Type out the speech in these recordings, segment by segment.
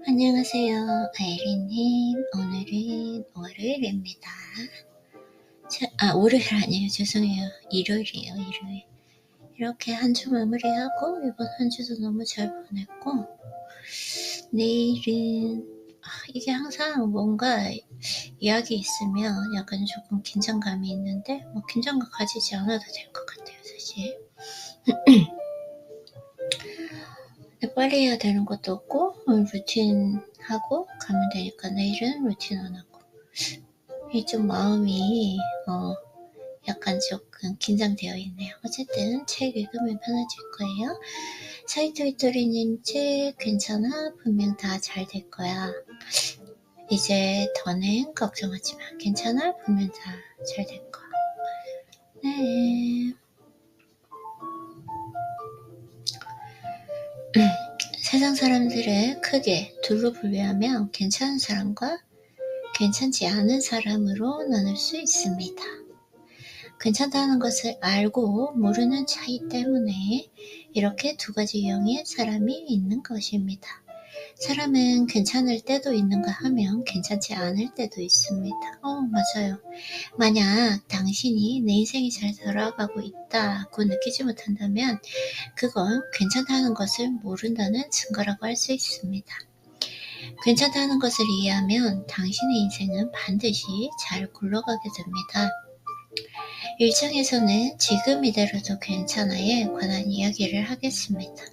안녕하세요, 아이린님. 오늘은 월요일입니다. 월요일 아니에요. 죄송해요. 일요일이에요, 일요일. 이렇게 한 주 마무리하고, 이번 한 주도 너무 잘 보냈고, 내일은, 이게 항상 뭔가 이야기 있으면 약간 조금 긴장감이 있는데, 긴장감 가지지 않아도 될 것 같아요, 사실. 빨리 해야 되는 것도 없고, 루틴 하고 가면 되니까 내일은 루틴 안 하고. 좀 마음이 약간 조금 긴장되어 있네요. 어쨌든 책 읽으면 편해질 거예요. 사이토이토리님 책 괜찮아? 분명 다 잘 될 거야. 이제 더는 걱정하지 마. 괜찮아? 분명 다 잘 될 거야. 네. 세상 사람들을 크게 둘로 분류하면 괜찮은 사람과 괜찮지 않은 사람으로 나눌 수 있습니다. 괜찮다는 것을 알고 모르는 차이 때문에 이렇게 두 가지 유형의 사람이 있는 것입니다. 사람은 괜찮을 때도 있는가 하면 괜찮지 않을 때도 있습니다. 맞아요. 만약 당신이 내 인생이 잘 돌아가고 있다고 느끼지 못한다면 그건 괜찮다는 것을 모른다는 증거라고 할 수 있습니다. 괜찮다는 것을 이해하면 당신의 인생은 반드시 잘 굴러가게 됩니다. 1장에서는 지금 이대로도 괜찮아에 관한 이야기를 하겠습니다.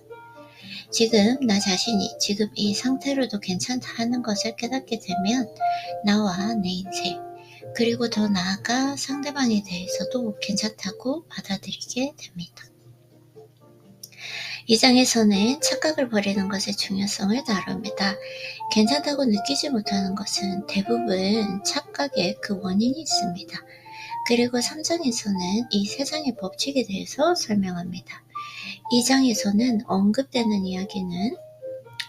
지금 나 자신이 지금 이 상태로도 괜찮다는 것을 깨닫게 되면 나와 내 인생, 그리고 더 나아가 상대방에 대해서도 괜찮다고 받아들이게 됩니다. 2장에서는 착각을 버리는 것의 중요성을 다룹니다. 괜찮다고 느끼지 못하는 것은 대부분 착각의 그 원인이 있습니다. 그리고 3장에서는 이 세상의 법칙에 대해서 설명합니다. 2장에서는 언급되는 이야기는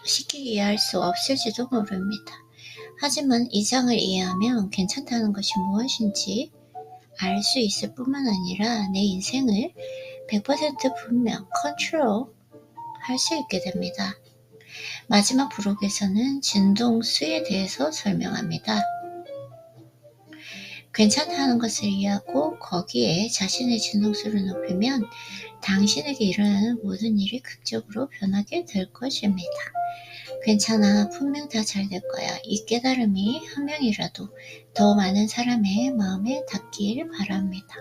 쉽게 이해할 수 없을지도 모릅니다. 하지만 2장을 이해하면 괜찮다는 것이 무엇인지 알 수 있을 뿐만 아니라 내 인생을 100% 분명 컨트롤 할 수 있게 됩니다. 마지막 부록에서는 진동수에 대해서 설명합니다. 괜찮다는 것을 이해하고 거기에 자신의 진동수를 높이면 당신에게 일어나는 모든 일이 극적으로 변하게 될 것입니다. 괜찮아, 분명 다 잘 될 거야. 이 깨달음이 한 명이라도 더 많은 사람의 마음에 닿길 바랍니다.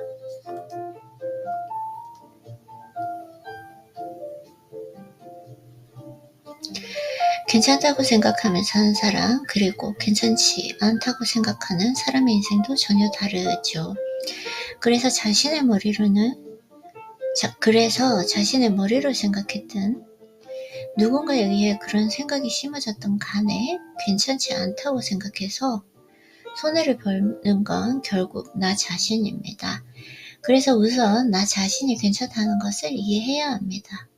괜찮다고 생각하며 사는 사람, 그리고 괜찮지 않다고 생각하는 사람의 인생도 전혀 다르죠. 그래서 자신의 머리로 생각했든 누군가에 의해 그런 생각이 심어졌던 간에 괜찮지 않다고 생각해서 손해를 보는 건 결국 나 자신입니다. 그래서 우선 나 자신이 괜찮다는 것을 이해해야 합니다.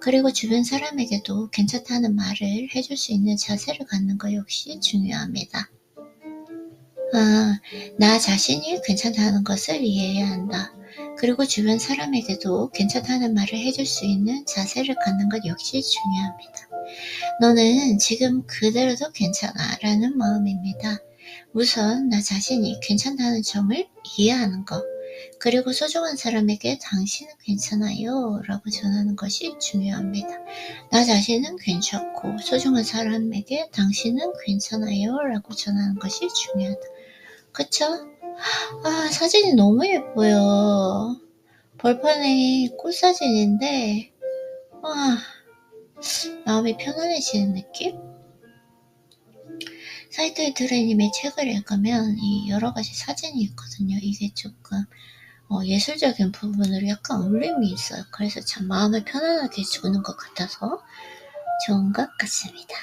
그리고 주변 사람에게도 괜찮다는 말을 해줄 수 있는 자세를 갖는 것 역시 중요합니다. 나 자신이 괜찮다는 것을 이해해야 한다. 그리고 주변 사람에게도 괜찮다는 말을 해줄 수 있는 자세를 갖는 것 역시 중요합니다. 너는 지금 그대로도 괜찮아 라는 마음입니다. 우선 나 자신이 괜찮다는 점을 이해하는 것, 그리고 소중한 사람에게 당신은 괜찮아요 라고 전하는 것이 중요합니다. 나 자신은 괜찮고 소중한 사람에게 당신은 괜찮아요 라고 전하는 것이 중요하다. 그쵸? 사진이 너무 예뻐요. 벌판에 꽃사진인데 마음이 편안해지는 느낌? 사이토이토리님의 책을 읽으면 이 여러 가지 사진이 있거든요. 이게 조금 예술적인 부분으로 약간 울림이 있어요. 그래서 참 마음을 편안하게 주는 것 같아서 좋은 것 같습니다.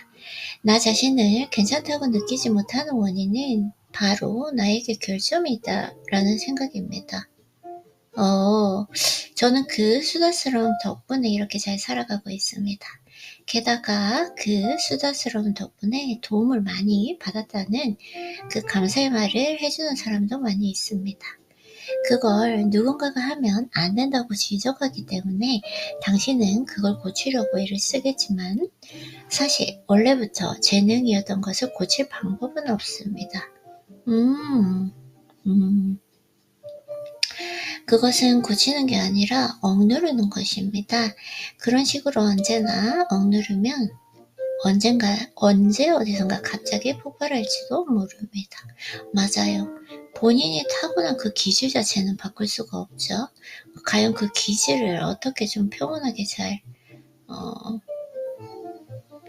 나 자신을 괜찮다고 느끼지 못하는 원인은 바로 나에게 결점이 있다라는 생각입니다. 저는 그 수다스러움 덕분에 이렇게 잘 살아가고 있습니다. 게다가 그 수다스러움 덕분에 도움을 많이 받았다는 그 감사의 말을 해주는 사람도 많이 있습니다. 그걸 누군가가 하면 안 된다고 지적하기 때문에 당신은 그걸 고치려고 애를 쓰겠지만 사실 원래부터 재능이었던 것을 고칠 방법은 없습니다. 그것은 고치는 게 아니라 억누르는 것입니다. 그런 식으로 언제나 억누르면 언제 어디선가 갑자기 폭발할지도 모릅니다. 맞아요. 본인이 타고난 그 기질 자체는 바꿀 수가 없죠. 과연 그 기질을 어떻게 좀 평온하게 잘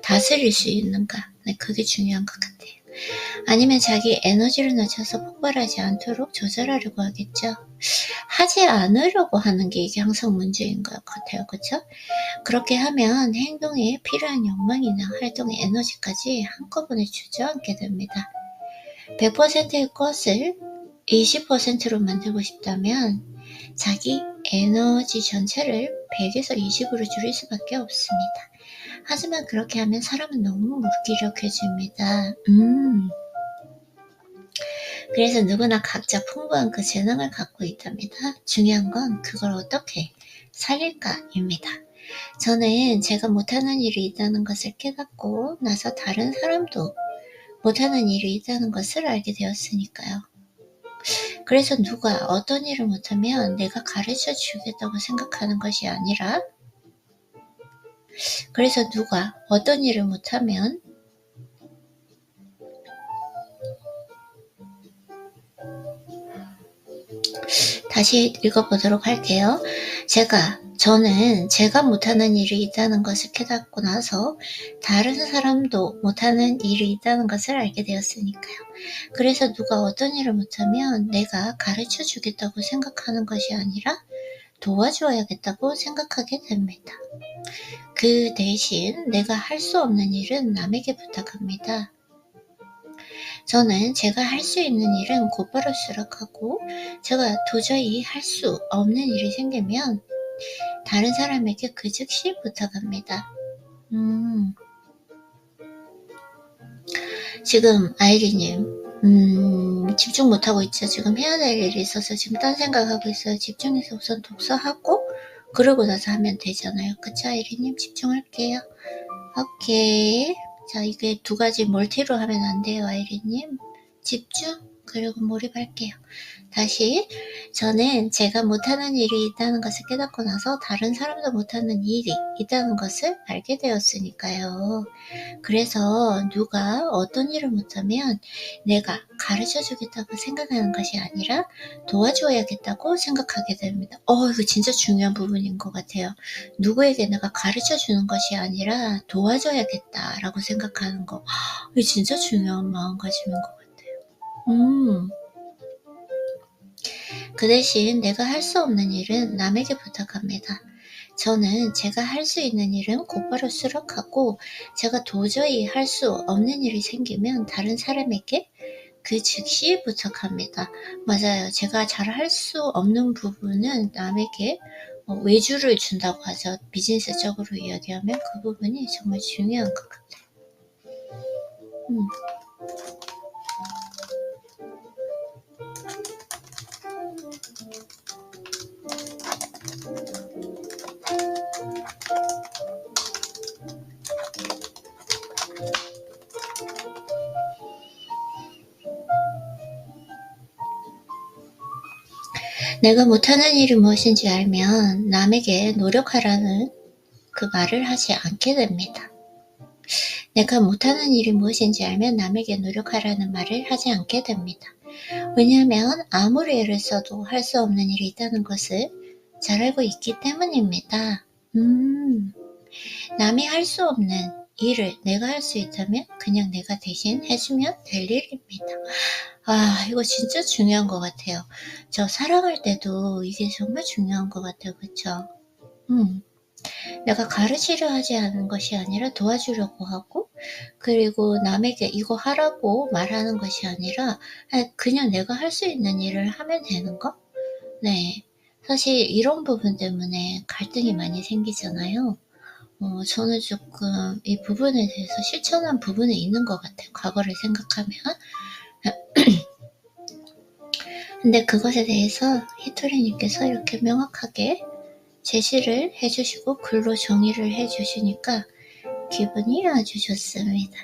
다스릴 수 있는가? 네, 그게 중요한 것 같아요. 아니면 자기 에너지를 낮춰서 폭발하지 않도록 조절하려고 하겠죠. 하지 않으려고 하는 게 이게 항상 문제인 것 같아요. 그렇죠? 그렇게 하면 행동에 필요한 욕망이나 활동의 에너지까지 한꺼번에 주저앉게 됩니다. 100%의 것을 20%로 만들고 싶다면 자기 에너지 전체를 100에서 20으로 줄일 수밖에 없습니다. 하지만 그렇게 하면 사람은 너무 무기력해집니다. 그래서 누구나 각자 풍부한 그 재능을 갖고 있답니다. 중요한 건 그걸 어떻게 살릴까입니다. 저는 제가 못하는 일이 있다는 것을 깨닫고 나서 다른 사람도 못하는 일이 있다는 것을 알게 되었으니까요. 그래서 누가 어떤 일을 못하면 내가 가르쳐 주겠다고 생각하는 것이 아니라 그래서 누가 어떤 일을 못하면 다시 읽어보도록 할게요. 저는 제가 못하는 일이 있다는 것을 깨닫고 나서 다른 사람도 못하는 일이 있다는 것을 알게 되었으니까요. 그래서 누가 어떤 일을 못하면 내가 가르쳐 주겠다고 생각하는 것이 아니라 도와줘야겠다고 생각하게 됩니다. 그 대신 내가 할 수 없는 일은 남에게 부탁합니다. 저는 제가 할 수 있는 일은 곧바로 수락하고 제가 도저히 할 수 없는 일이 생기면 다른 사람에게 그 즉시 부탁합니다. 지금 아이리님 집중 못하고 있죠. 지금 해야 될 일이 있어서 지금 딴 생각하고 있어요. 집중해서 우선 독서하고 그러고 나서 하면 되잖아요. 그쵸 아이리님? 집중할게요. 오케이. 자, 이게 두 가지 멀티로 하면 안 돼요, 아이리님. 집중, 그리고 몰입할게요. 다시, 저는 제가 못하는 일이 있다는 것을 깨닫고 나서 다른 사람도 못하는 일이 있다는 것을 알게 되었으니까요. 그래서 누가 어떤 일을 못하면 내가 가르쳐 주겠다고 생각하는 것이 아니라 도와줘야겠다고 생각하게 됩니다. 이거 진짜 중요한 부분인 것 같아요. 누구에게 내가 가르쳐 주는 것이 아니라 도와줘야겠다라고 생각하는 거. 이게 진짜 중요한 마음가짐인 것 같아요. 그 대신 내가 할 수 없는 일은 남에게 부탁합니다. 저는 제가 할 수 있는 일은 곧바로 수락하고 제가 도저히 할 수 없는 일이 생기면 다른 사람에게 그 즉시 부탁합니다. 맞아요. 제가 잘 할 수 없는 부분은 남에게 외주를 준다고 하죠. 비즈니스적으로 이야기하면 그 부분이 정말 중요한 것 같아요. 내가 못하는 일이 무엇인지 알면 남에게 노력하라는 그 말을 하지 않게 됩니다. 내가 못하는 일이 무엇인지 알면 남에게 노력하라는 말을 하지 않게 됩니다. 왜냐하면 아무리 애를 써도 할 수 없는 일이 있다는 것을 잘 알고 있기 때문입니다. 남이 할 수 없는 일을 내가 할 수 있다면 그냥 내가 대신 해주면 될 일입니다. 이거 진짜 중요한 것 같아요. 저 살아갈 때도 이게 정말 중요한 것 같아요. 그쵸? 내가 가르치려 하지 않는 것이 아니라 도와주려고 하고 그리고 남에게 이거 하라고 말하는 것이 아니라 그냥 내가 할 수 있는 일을 하면 되는 거? 네. 사실 이런 부분 때문에 갈등이 많이 생기잖아요. 저는 조금 이 부분에 대해서 실천한 부분이 있는 것 같아요. 과거를 생각하면. 근데 그것에 대해서 히토리님께서 이렇게 명확하게 제시를 해주시고 글로 정의를 해주시니까 기분이 아주 좋습니다.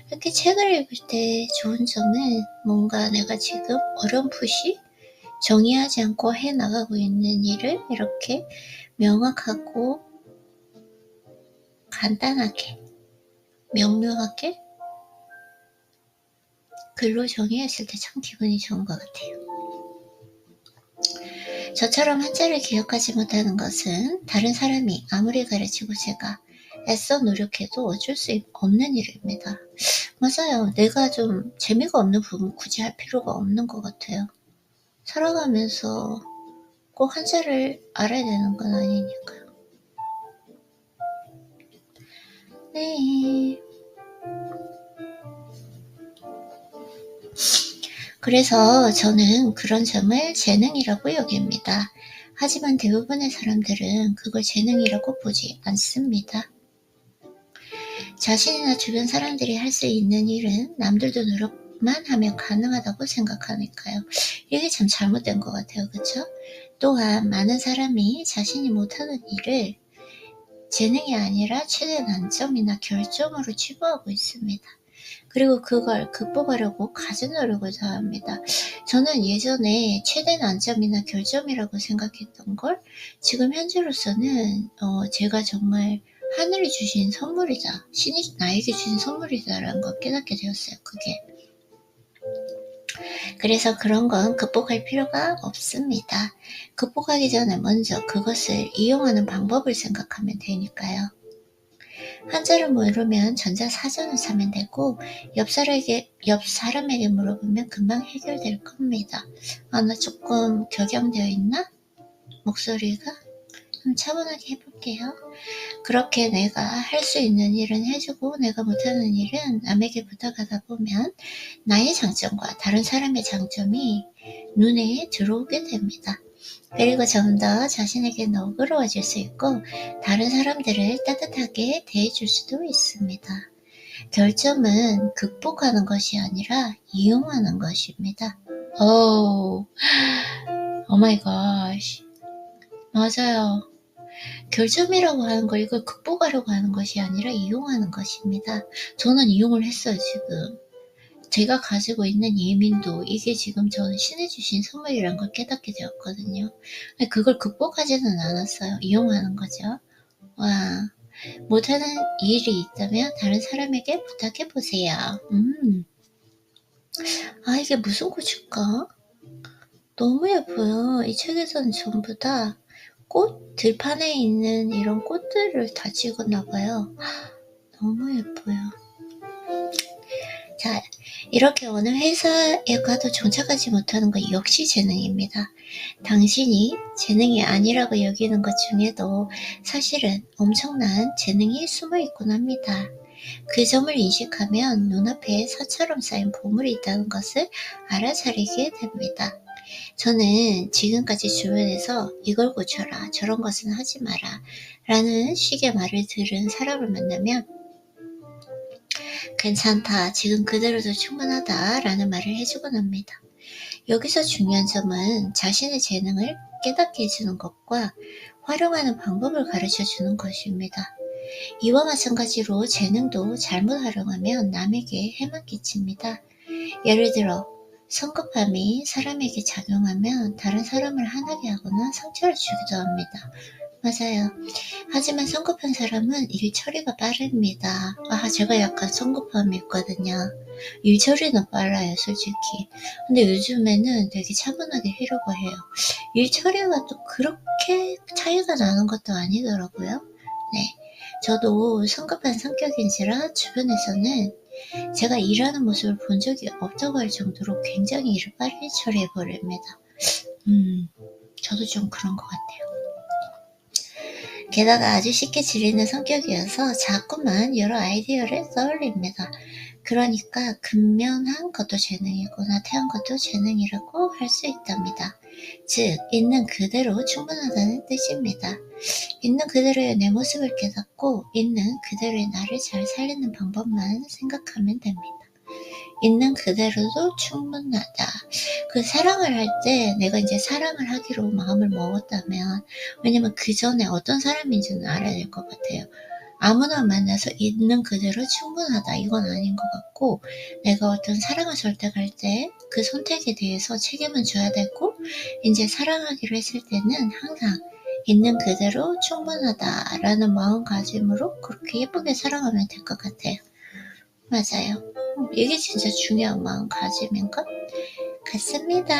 이렇게 책을 읽을 때 좋은 점은 뭔가 내가 지금 어렴풋이 정의하지 않고 해나가고 있는 일을 이렇게 명확하고 간단하게 명료하게 글로 정의했을 때 참 기분이 좋은 것 같아요. 저처럼 한자를 기억하지 못하는 것은 다른 사람이 아무리 가르치고 제가 애써 노력해도 어쩔 수 없는 일입니다. 맞아요. 내가 좀 재미가 없는 부분 굳이 할 필요가 없는 것 같아요. 살아가면서 꼭 한자를 알아야 되는 건 아니니까요. 네. 그래서 저는 그런 점을 재능이라고 여깁니다. 하지만 대부분의 사람들은 그걸 재능이라고 보지 않습니다. 자신이나 주변 사람들이 할 수 있는 일은 남들도 노력만 하면 가능하다고 생각하니까요. 이게 참 잘못된 것 같아요. 그렇죠? 또한 많은 사람이 자신이 못하는 일을 재능이 아니라 최대 난점이나 결점으로 치부하고 있습니다. 그리고 그걸 극복하려고 갖은 노력을 다합니다. 저는 예전에 최대 난점이나 결점이라고 생각했던 걸 지금 현재로서는 제가 정말 하늘이 주신 선물이다. 신이 나에게 주신 선물이다라는 걸 깨닫게 되었어요. 그게. 그래서 그런 건 극복할 필요가 없습니다. 극복하기 전에 먼저 그것을 이용하는 방법을 생각하면 되니까요. 한자를 모르면 전자사전을 사면 되고 옆 사람에게 물어보면 금방 해결될 겁니다. 나 조금 격양되어 있나? 목소리가? 차분하게 해볼게요. 그렇게 내가 할 수 있는 일은 해주고 내가 못하는 일은 남에게 부탁하다 보면 나의 장점과 다른 사람의 장점이 눈에 들어오게 됩니다. 그리고 좀 더 자신에게 너그러워질 수 있고 다른 사람들을 따뜻하게 대해줄 수도 있습니다. 결점은 극복하는 것이 아니라 이용하는 것입니다. 오 마이 갓. 맞아요. 결점이라고 하는 걸 이걸 극복하려고 하는 것이 아니라 이용하는 것입니다. 저는 이용을 했어요, 지금. 제가 가지고 있는 예민도 이게 지금 저는 신이 주신 선물이란 걸 깨닫게 되었거든요. 그걸 극복하지는 않았어요. 이용하는 거죠. 와, 못하는 일이 있다면 다른 사람에게 부탁해보세요. 이게 무슨 꽃일까? 너무 예뻐요. 이 책에서는 전부 다 들판에 있는 이런 꽃들을 다 찍었나봐요. 너무 예뻐요. 자, 이렇게 어느 회사에 가도 정착하지 못하는 것 역시 재능입니다. 당신이 재능이 아니라고 여기는 것 중에도 사실은 엄청난 재능이 숨어 있곤 합니다. 그 점을 인식하면 눈앞에 사처럼 쌓인 보물이 있다는 것을 알아차리게 됩니다. 저는 지금까지 주변에서 이걸 고쳐라, 저런 것은 하지 마라 라는 식의 말을 들은 사람을 만나면 괜찮다, 지금 그대로도 충분하다 라는 말을 해주곤 합니다. 여기서 중요한 점은 자신의 재능을 깨닫게 해주는 것과 활용하는 방법을 가르쳐주는 것입니다. 이와 마찬가지로 재능도 잘못 활용하면 남에게 해만 끼칩니다. 예를 들어 성급함이 사람에게 작용하면 다른 사람을 화나게 하거나 상처를 주기도 합니다. 맞아요. 하지만 성급한 사람은 일 처리가 빠릅니다. 제가 약간 성급함이 있거든요. 일 처리는 빨라요, 솔직히. 근데 요즘에는 되게 차분하게 하려고 해요. 일 처리가 또 그렇게 차이가 나는 것도 아니더라고요. 네. 저도 성급한 성격인지라 주변에서는 제가 일하는 모습을 본 적이 없다고 할 정도로 굉장히 일을 빨리 처리해버립니다. 저도 좀 그런 것 같아요. 게다가 아주 쉽게 질리는 성격이어서 자꾸만 여러 아이디어를 떠올립니다. 그러니까 근면한 것도 재능이고 나태한 것도 재능이라고 할 수 있답니다. 즉, 있는 그대로 충분하다는 뜻입니다. 있는 그대로의 내 모습을 깨닫고 있는 그대로의 나를 잘 살리는 방법만 생각하면 됩니다. 있는 그대로도 충분하다. 그 사랑을 할 때 내가 이제 사랑을 하기로 마음을 먹었다면, 왜냐면 그 전에 어떤 사람인지는 알아야 될 것 같아요. 아무나 만나서 있는 그대로 충분하다, 이건 아닌 것 같고, 내가 어떤 사랑을 선택할 때 그 선택에 대해서 책임은 져야 되고, 이제 사랑하기로 했을 때는 항상 있는 그대로 충분하다라는 마음가짐으로 그렇게 예쁘게 살아가면 될 것 같아요. 맞아요. 이게 진짜 중요한 마음가짐인 것 같습니다.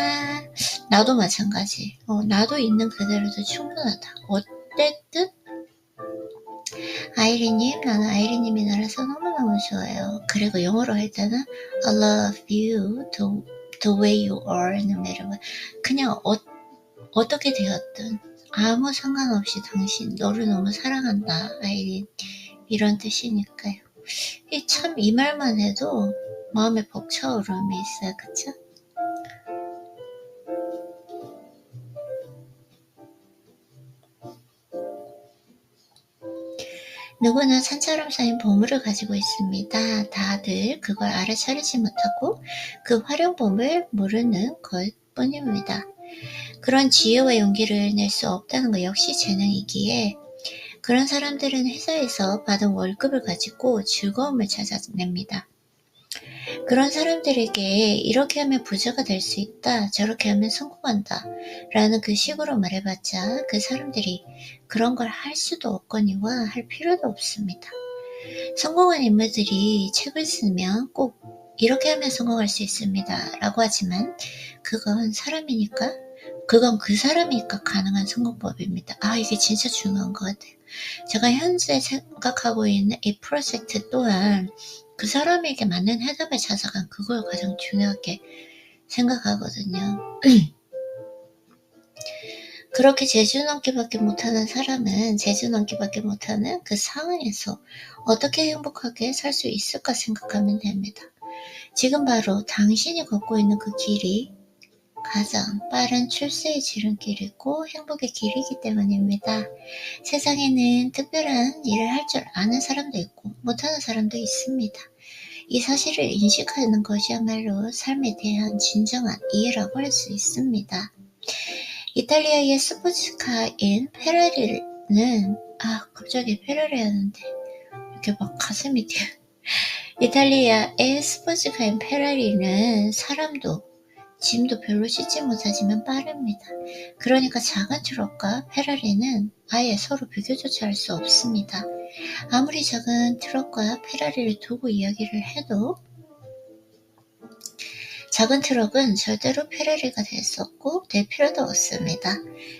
나도 마찬가지. 나도 있는 그대로도 충분하다. 어쨌든 아이리님, 나는 아이리님이 나라서 너무너무 좋아요. 그리고 영어로 할 때는 I love you the way you are, no matter what. 그냥 어떻게 되었든 아무 상관없이 당신, 너를 너무 사랑한다, 아이린. 이런 뜻이니까요. 참 이 말만 해도 마음에 벅차오름이 있어요. 그쵸? 누구나 산처럼 쌓인 보물을 가지고 있습니다. 다들 그걸 알아차리지 못하고 그 활용법을 모르는 것 뿐입니다. 그런 지혜와 용기를 낼 수 없다는 것 역시 재능이기에, 그런 사람들은 회사에서 받은 월급을 가지고 즐거움을 찾아냅니다. 그런 사람들에게 이렇게 하면 부자가 될 수 있다, 저렇게 하면 성공한다 라는 그 식으로 말해봤자 그 사람들이 그런 걸 할 수도 없거니와 할 필요도 없습니다. 성공한 인물들이 책을 쓰면 꼭 이렇게 하면 성공할 수 있습니다 라고 하지만, 그건 사람이니까, 그건 그 사람이니까 가능한 성공법입니다. 이게 진짜 중요한 것 같아요. 제가 현재 생각하고 있는 이 프로젝트 또한 그 사람에게 맞는 해답을 찾아간, 그걸 가장 중요하게 생각하거든요. 그렇게 재주 넘기밖에 못하는 사람은 재주 넘기밖에 못하는 그 상황에서 어떻게 행복하게 살 수 있을까 생각하면 됩니다. 지금 바로 당신이 걷고 있는 그 길이 가장 빠른 출세의 지름길이고 행복의 길이기 때문입니다. 세상에는 특별한 일을 할 줄 아는 사람도 있고 못하는 사람도 있습니다. 이 사실을 인식하는 것이야말로 삶에 대한 진정한 이해라고 할 수 있습니다. 이탈리아의 스포츠카인 페라리는, 갑자기 페라리 하는데 이렇게 막 가슴이 뛰어. 이탈리아의 스포츠카인 페라리는 사람도 짐도 별로 싣지 못하지만 빠릅니다. 그러니까 작은 트럭과 페라리는 아예 서로 비교조차 할 수 없습니다. 아무리 작은 트럭과 페라리를 두고 이야기를 해도 작은 트럭은 절대로 페라리가 될 수 없고 될 필요도 없습니다.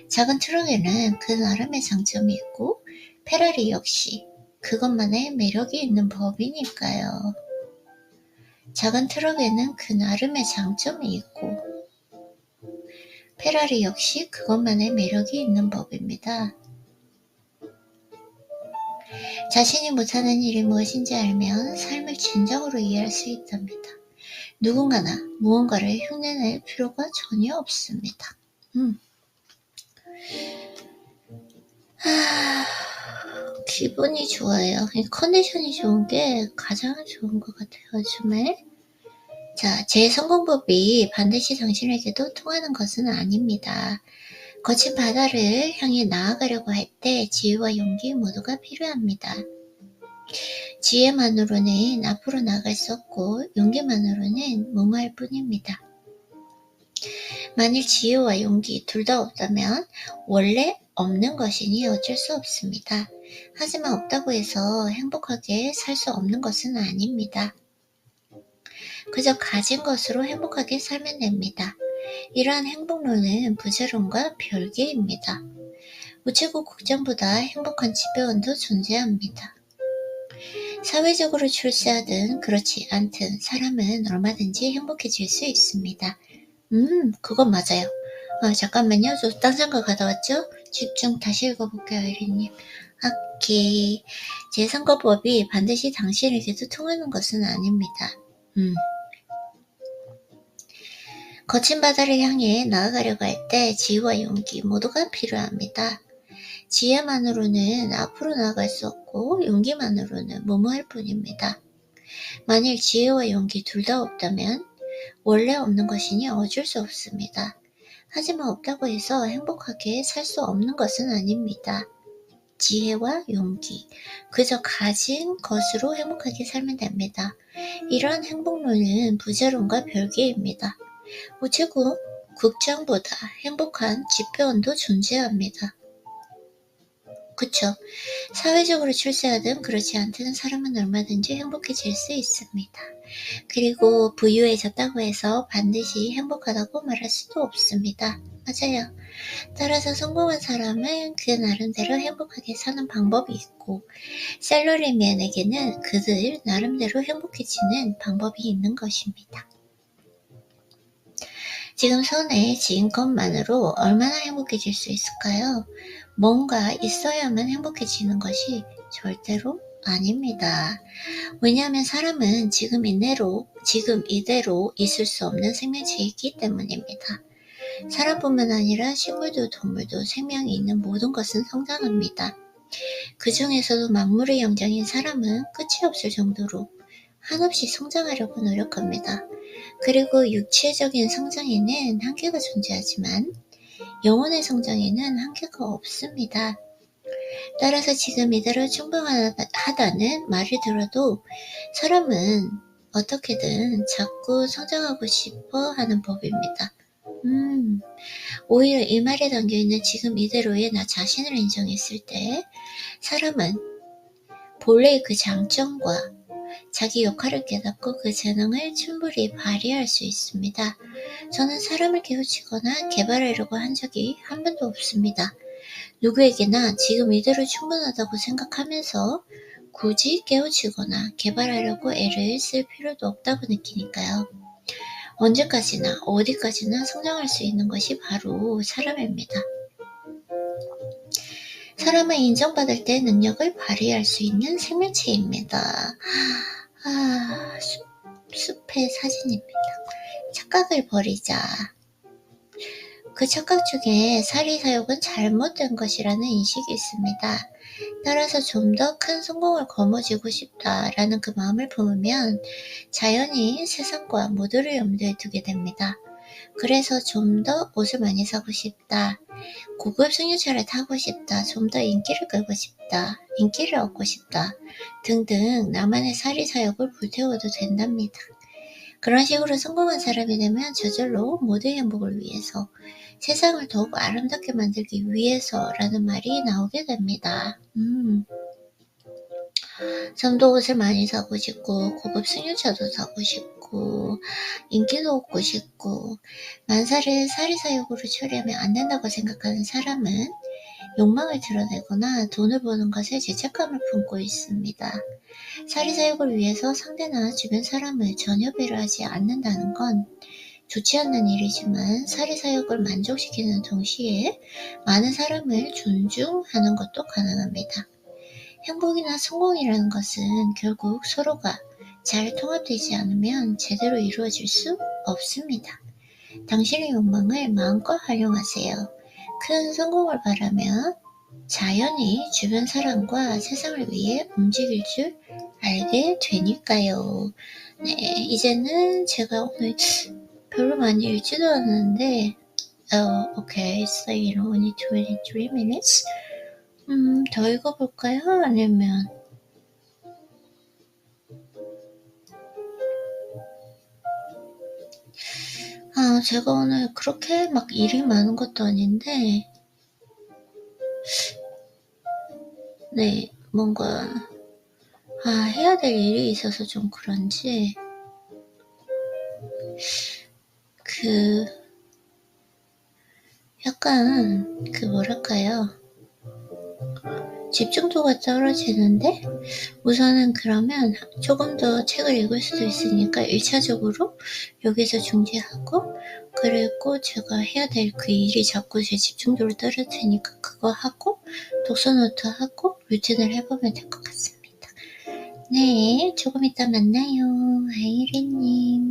작은 트럭에는 그 나름의 장점이 있고 페라리 역시 그것만의 매력이 있는 법이니까요. 작은 트럭에는 그 나름의 장점이 있고 페라리 역시 그것만의 매력이 있는 법입니다. 자신이 못하는 일이 무엇인지 알면 삶을 진정으로 이해할 수 있답니다. 누군가나 무언가를 흉내낼 필요가 전혀 없습니다. 기분이 좋아요. 컨디션이 좋은 게 가장 좋은 것 같아요, 요즘에. 자, 제 성공법이 반드시 당신에게도 통하는 것은 아닙니다. 거친 바다를 향해 나아가려고 할 때 지혜와 용기 모두가 필요합니다. 지혜만으로는 앞으로 나아갈 수 없고 용기만으로는 무모할 뿐입니다. 만일 지혜와 용기 둘 다 없다면 원래 없는 것이니 어쩔 수 없습니다. 하지만 없다고 해서 행복하게 살 수 없는 것은 아닙니다. 그저 가진 것으로 행복하게 살면 됩니다. 이러한 행복론은 부재론과 별개입니다. 우체국 국장보다 행복한 집배원도 존재합니다. 사회적으로 출세하든 그렇지 않든 사람은 얼마든지 행복해질 수 있습니다. 그건 맞아요. 잠깐만요. 저 딴 생각 가다 왔죠? 집중 다시 읽어볼게요, 아이리님. 오케이. 제 선거법이 반드시 당신에게도 통하는 것은 아닙니다. 거친 바다를 향해 나아가려고 할 때 지혜와 용기 모두가 필요합니다. 지혜만으로는 앞으로 나아갈 수 없고 용기만으로는 무모할 뿐입니다. 만일 지혜와 용기 둘 다 없다면 원래 없는 것이니 어쩔 수 없습니다. 하지만 없다고 해서 행복하게 살 수 없는 것은 아닙니다. 지혜와 용기, 그저 가진 것으로 행복하게 살면 됩니다. 이러한 행복론은 부자론과 별개입니다. 우체국 국장보다 행복한 집회원도 존재합니다. 그쵸? 사회적으로 출세하든 그렇지 않든 사람은 얼마든지 행복해질 수 있습니다. 그리고 부유해졌다고 해서 반드시 행복하다고 말할 수도 없습니다. 맞아요. 따라서 성공한 사람은 그 나름대로 행복하게 사는 방법이 있고, 셀러리맨에게는 그들 나름대로 행복해지는 방법이 있는 것입니다. 지금 손에 쥔 것만으로 얼마나 행복해질 수 있을까요? 뭔가 있어야만 행복해지는 것이 절대로 아닙니다. 왜냐하면 사람은 지금 이대로 있을 수 없는 생명체이기 때문입니다. 사람뿐만 아니라 식물도 동물도 생명이 있는 모든 것은 성장합니다. 그 중에서도 만물의 영장인 사람은 끝이 없을 정도로 한없이 성장하려고 노력합니다. 그리고 육체적인 성장에는 한계가 존재하지만 영혼의 성장에는 한계가 없습니다. 따라서 지금 이대로 충분하다는 말을 들어도 사람은 어떻게든 자꾸 성장하고 싶어 하는 법입니다. 오히려 이 말에 담겨있는 지금 이대로의 나 자신을 인정했을 때 사람은 본래의 그 장점과 자기 역할을 깨닫고 그 재능을 충분히 발휘할 수 있습니다. 저는 사람을 깨우치거나 개발하려고 한 적이 한 번도 없습니다. 누구에게나 지금 이대로 충분하다고 생각하면서 굳이 깨우치거나 개발하려고 애를 쓸 필요도 없다고 느끼니까요. 언제까지나 어디까지나 성장할 수 있는 것이 바로 사람입니다. 사람은 인정받을 때 능력을 발휘할 수 있는 생명체입니다. 숲의 사진입니다. 착각을 버리자. 그 착각 중에 사리사욕은 잘못된 것이라는 인식이 있습니다. 따라서 좀 더 큰 성공을 거머쥐고 싶다라는 그 마음을 품으면 자연히 세상과 모두를 염두에 두게 됩니다. 그래서 좀 더 옷을 많이 사고 싶다, 고급 승용차를 타고 싶다, 좀 더 인기를 끌고 싶다, 인기를 얻고 싶다 등등 나만의 사리사욕을 불태워도 된답니다. 그런 식으로 성공한 사람이 되면 저절로 모두의 행복을 위해서, 세상을 더욱 아름답게 만들기 위해서라는 말이 나오게 됩니다. 좀더 옷을 많이 사고 싶고, 고급 승용차도 사고 싶고, 인기도 얻고 싶고, 만사를 사리사욕으로 처리하면 안 된다고 생각하는 사람은 욕망을 드러내거나 돈을 버는 것에 죄책감을 품고 있습니다. 사리사욕을 위해서 상대나 주변 사람을 전혀 배려하지 않는다는 건 좋지 않는 일이지만 사리사욕을 만족시키는 동시에 많은 사람을 존중하는 것도 가능합니다. 행복이나 성공이라는 것은 결국 서로가 잘 통합되지 않으면 제대로 이루어질 수 없습니다. 당신의 욕망을 마음껏 활용하세요. 큰 성공을 바라며 자연히 주변 사람과 세상을 위해 움직일 줄 알게 되니까요. 네, 이제는 제가 오늘 별로 많이 읽지도 않았는데 okay, it's like, only 23 minutes. 더 읽어볼까요? 아니면 제가 오늘 그렇게 막 일이 많은 것도 아닌데 네, 뭔가 해야 될 일이 있어서 좀 그런지 약간 뭐랄까요, 집중도가 떨어지는데 우선은 그러면 조금 더 책을 읽을 수도 있으니까 1차적으로 여기서 중지하고, 그리고 제가 해야 될 그 일이 자꾸 제 집중도를 떨어뜨리니까 그거 하고 독서노트 하고 루틴을 해보면 될 것 같습니다. 네, 조금 이따 만나요. 아이리님.